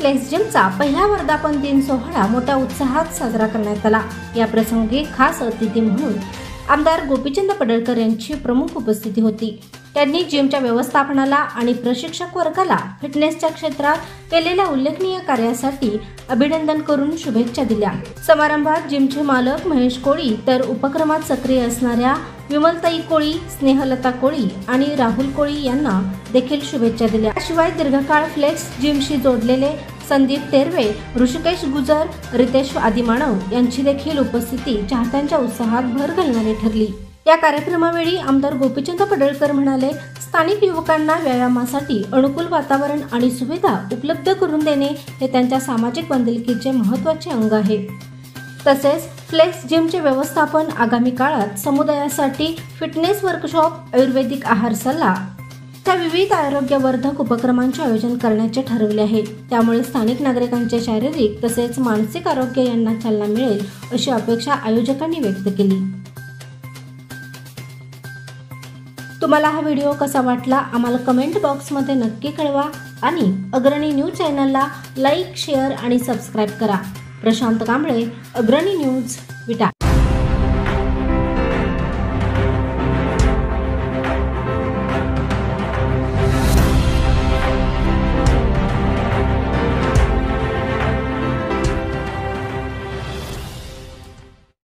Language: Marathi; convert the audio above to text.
फ्लेक्स जिमचा पहिला वर्धापन दिन सोहळा मोठ्या उत्साहात साजरा करण्यात आला। या प्रसंगी खास अतिथी म्हणून आमदार गोपीचंद पडळकर यांची प्रमुख उपस्थिती होती। त्यांनी जिमच्या व्यवस्थापनाला आणि प्रशिक्षक वर्गाला फिटनेसच्या क्षेत्रात केलेल्या उल्लेखनीय कार्यासाठी अभिनंदन करून शुभेच्छा दिल्या। समारंभात जिमचे मालक महेश कोळी तर उपक्रमात सक्रिय असणाऱ्या विमलताई कोळी, स्नेहलता कोळी आणि राहुल कोळी यांना देखील शुभेच्छा दिल्या। शिवाय दीर्घकाळ फ्लेक्स जिमशी जोडलेले संदीप तेरवे, ऋषिकेश गुजर, रितेश आदिमानव यांची देखील उपस्थिती चाहत्यांच्या उत्साहात भर घालणारी ठरली। या कार्यक्रमावेळी आमदार गोपीचंद पडळकर म्हणाले, स्थानिक युवकांना व्यायामासाठी अनुकूल वातावरण आणि सुविधा उपलब्ध करून देणे हे त्यांच्या सामाजिक बांधिलकीचे महत्त्वाचे अंग आहे। तसेच फ्लेक्स जिमचे व्यवस्थापन आगामी काळात समुदायासाठी फिटनेस वर्कशॉप, आयुर्वेदिक आहार सल्ला त्या विविध आरोग्यवर्धक उपक्रमांचे आयोजन करण्याचे ठरवले आहे। त्यामुळे स्थानिक नागरिकांचे शारीरिक तसेच मानसिक आरोग्य यांना चालना मिळेल अशी अपेक्षा आयोजकांनी व्यक्त केली। तुम्हाला हा व्हिडिओ कसा वाटला आम्हाला कमेंट बॉक्समध्ये नक्की कळवा आणि अग्रणी न्यूज चॅनलला लाईक, शेअर आणि सबस्क्राईब करा। प्रशांत कांबळे, अग्रणी न्यूज, विटा।